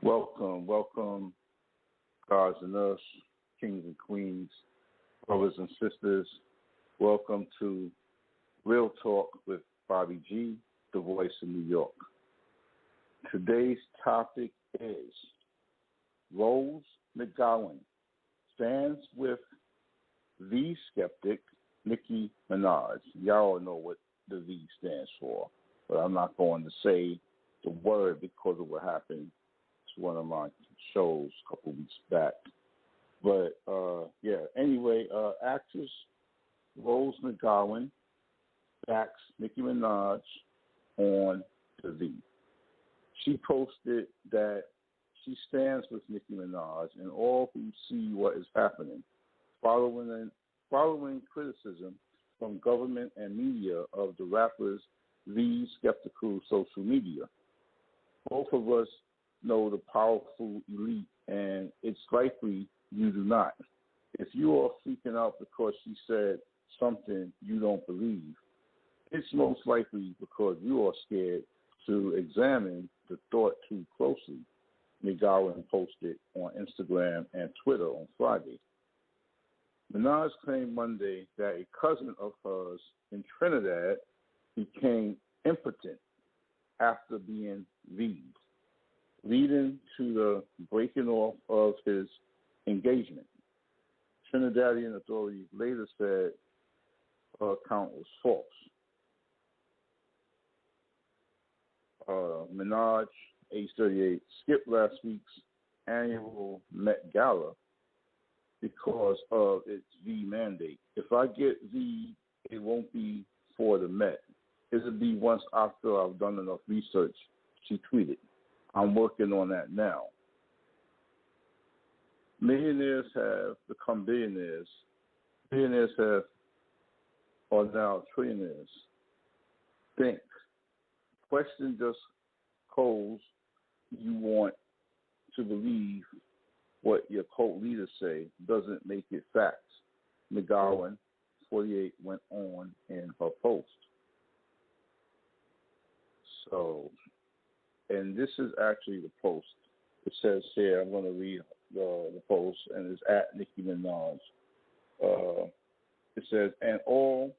Welcome, welcome, gods and us, kings and queens, brothers and sisters. Welcome to Real Talk with Bobby G, the voice of New York. Today's topic is Rose McGowan stands with V Skeptic Nicki Minaj. Y'all know what the V stands for, but I'm not going to say the word because of what happened to one of my shows a couple weeks back. But anyway, actress Rose McGowan backs Nicki Minaj on the V. She posted that she stands with Nicki Minaj and all who see what is happening, following criticism from government and media of the rapper's V skeptical social media. Both of us know the powerful elite, and it's likely you do not. If you are freaking out because she said something you don't believe, it's most likely because you are scared to examine the thought too closely, McGowan posted on Instagram and Twitter on Friday. Minaj claimed Monday that a cousin of hers in Trinidad became impotent after being V'd, leading to the breaking off of his engagement. Trinidadian authorities later said her account was false. Minaj, age 38, skipped last week's annual Met Gala because of its V mandate. If I get V, it won't be for the Met. It'll be once after I've done enough research, she tweeted. I'm working on that now. Millionaires have become billionaires. Billionaires are now trillionaires. Think. Question just calls you want to believe what your cult leaders say doesn't make it facts. McGowan, 48, went on in her post. So, and this is actually the post. It says here, I'm going to read the post, and it's at Nicki Minaj. It says, and all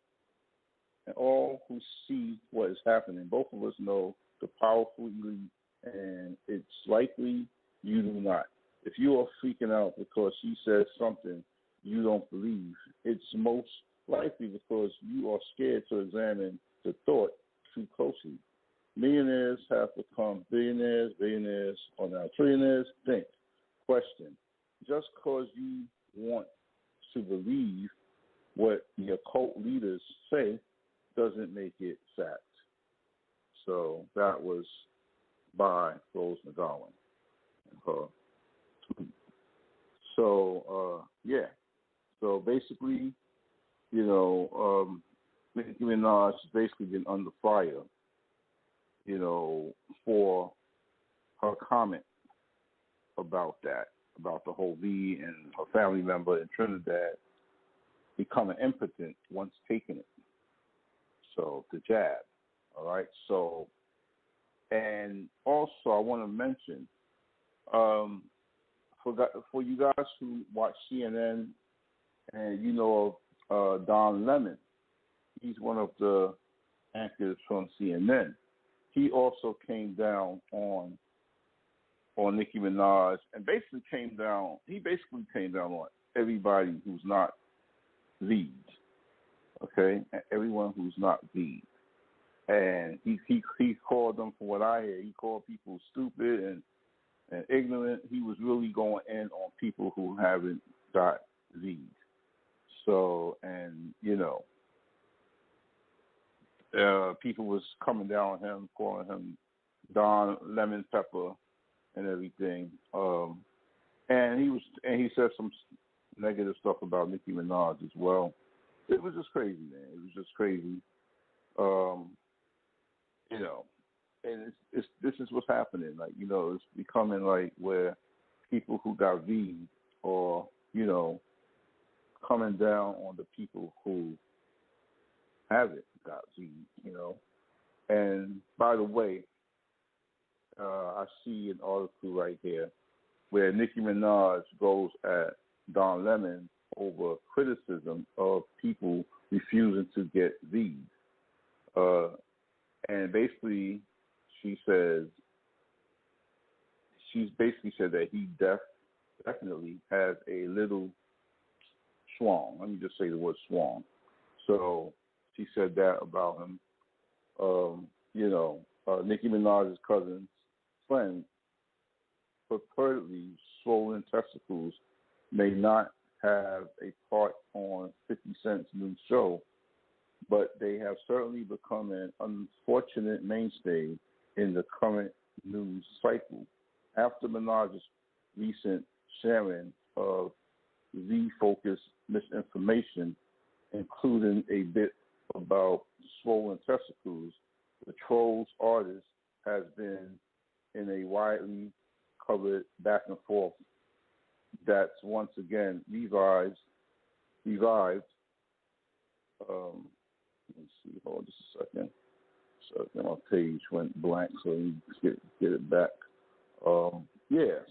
who see what is happening, both of us know the powerful elite, and it's likely you do not. If you are freaking out because she says something you don't believe, it's most likely because you are scared to examine the thought too closely. Millionaires have become billionaires, billionaires are now trillionaires. Think. Question. Just because you want to believe what your cult leaders say doesn't make it fact. So that was by Rose McGowan and her tweet. So, So basically, Nicki Minaj has basically been under fire, for her comment about that, about the whole V and her family member in Trinidad becoming impotent once taking it. So the jab, all right? So, and also I want to mention, for you guys who watch CNN and you know of Don Lemon, he's one of the anchors from CNN. He also came down on Nicki Minaj and basically came down on everybody who's not V'd, okay? Everyone who's not V'd. And he called them, from what I hear, he called people stupid and ignorant. He was really going in on people who haven't got V'd. So, and, people was coming down on him, calling him Don Lemon Pepper and everything. And he said some negative stuff about Nicki Minaj as well. It was just crazy, man. It was just crazy. And this is what's happening. Like, it's becoming like where people who got V or, coming down on the people who haven't got V, And by the way, I see an article right here where Nicki Minaj goes at Don Lemon over criticism of people refusing to get V's. And basically, she's basically said that he definitely has a little swung. Let me just say the word swung. So she said that about him. Nicki Minaj's cousin's friend purportedly swollen testicles may not have a part on 50 Cent's new show, but they have certainly become an unfortunate mainstay in the current news cycle. After Minaj's recent sharing of Z-focused misinformation, including a bit about swollen testicles, the Trolls artist has been in a widely covered back and forth that's once again revived. Let me see, hold on just a second. So my page went blank, so let me get it back.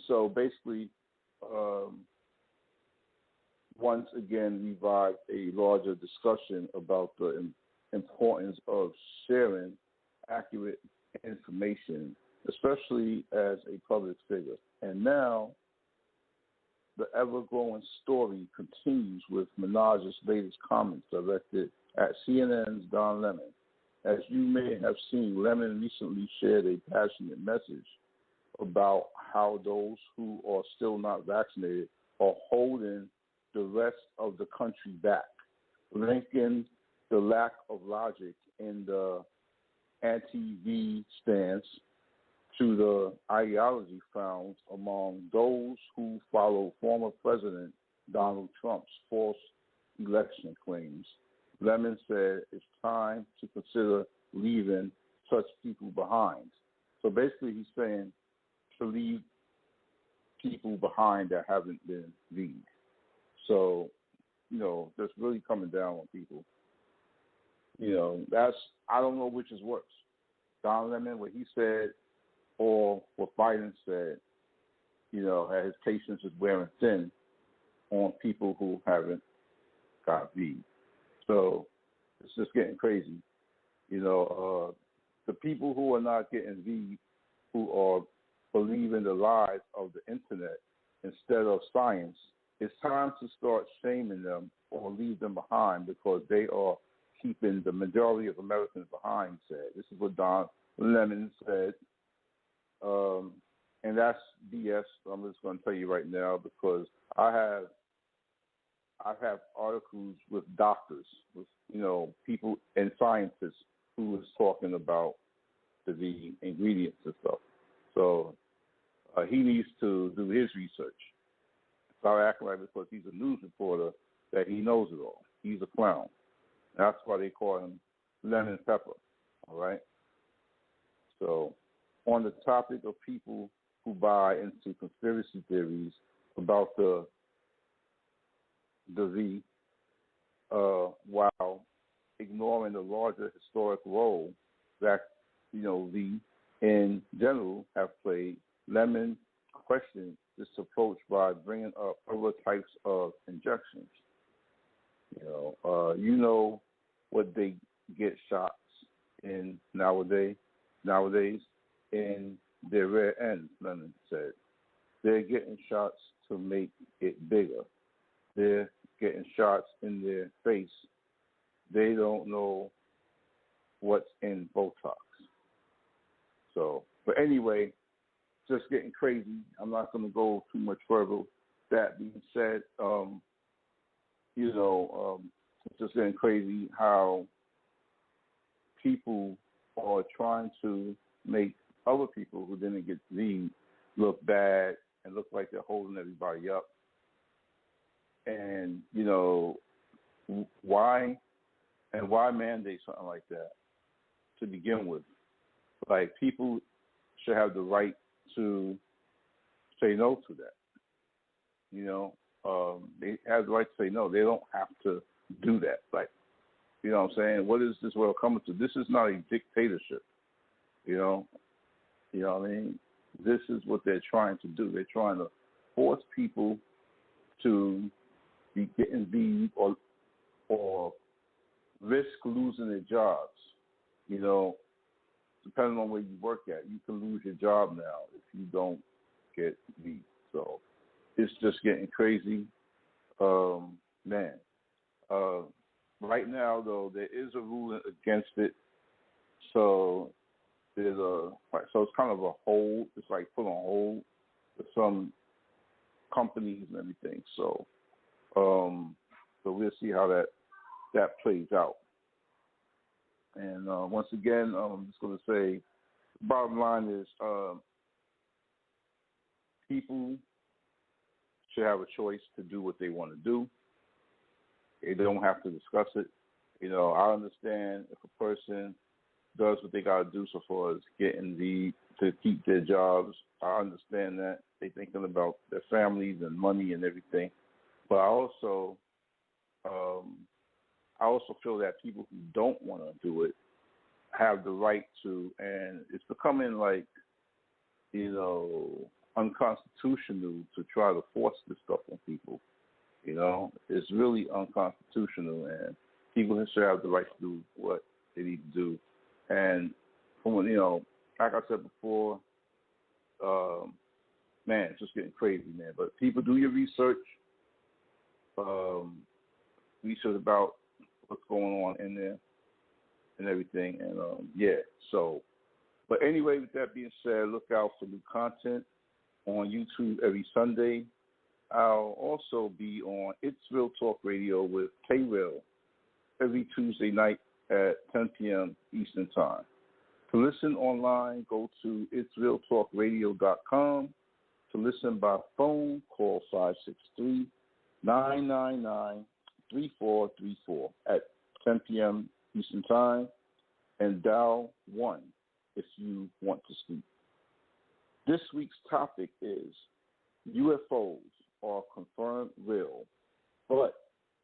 So basically, once again revived a larger discussion about the importance of sharing accurate information, especially as a public figure. And now the ever-growing story continues with Minaj's latest comments directed at CNN's Don Lemon. As you may have seen, Lemon recently shared a passionate message about how those who are still not vaccinated are holding the rest of the country back, linking the lack of logic in the anti-V stance to the ideology found among those who follow former President Donald Trump's false election claims. Lemon said it's time to consider leaving such people behind. So basically he's saying to leave people behind that haven't been V'd. So, that's really coming down on people. I don't know which is worse. Don Lemon, what he said, or what Biden said, that his patience is wearing thin on people who haven't got V. So it's just getting crazy. The people who are not getting V, who are believing the lies of the internet instead of science, it's time to start shaming them or leave them behind because they are keeping the majority of Americans behind, he said. This is what Don Lemon said. And that's BS. I'm just going to tell you right now because I have articles with doctors, with people and scientists who is talking about the ingredients and stuff. So he needs to do his research. Start acting like because he's a news reporter that he knows it all. He's a clown. That's why they call him Lemon Pepper. All right. So on the topic of people who buy into conspiracy theories about the V, while ignoring the larger historic role that V in general have played, Lemon questioned this approach by bringing up other types of injections. What they get shots in nowadays in their rear ends, Lemon said. They're getting shots to make it bigger. They're getting shots in their face. They don't know what's in Botox. So, but anyway, just getting crazy. I'm not going to go too much further. That being said, it's just getting crazy how people are trying to make other people who didn't get V look bad and look like they're holding everybody up. And, why mandate something like that to begin with? Like, people should have the right to say no to that. They have the right to say no. They don't have to do that. Like, you know what I'm saying? What is this world coming to? This is not a dictatorship, You know what I mean? This is what they're trying to do. They're trying to force people to be getting the or risk losing their jobs. You know, depending on where you work at, you can lose your job now if you don't get leave. So it's just getting crazy. Man. Right now, though, there is a ruling against it. So there's so it's kind of a hold. It's like put on hold for some companies and everything. So so we'll see how that plays out. And once again, I'm just going to say, the bottom line is people should have a choice to do what they want to do. They don't have to discuss it. You know, I understand if a person does what they got to do so far as getting to keep their jobs. I understand that. They're thinking about their families and money and everything. But I also feel that people who don't want to do it have the right to, and it's becoming like, you know, unconstitutional to try to force this stuff on people. You know, it's really unconstitutional, and people should have the right to do what they need to do. And, you know, like I said before, man, it's just getting crazy, man. But people, do your research. Research about what's going on in there and everything. And, yeah, so. But anyway, with that being said, look out for new content on YouTube every Sunday. I'll also be on It's Real Talk Radio with K-Real every Tuesday night at 10 p.m. Eastern Time. To listen online, go to itsrealtalkradio.com. To listen by phone, call 563-999-3434 at 10 p.m. Eastern Time, and dial 1 if you want to speak. This week's topic is UFOs are confirmed real, but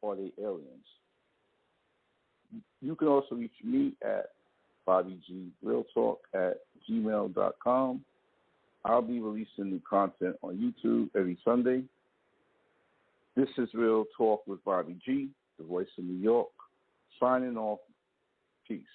are they aliens? You can also reach me at BobbyGRealTalk@gmail.com. I'll be releasing new content on YouTube every Sunday. This is Real Talk with Bobby G, the voice of New York, signing off. Peace.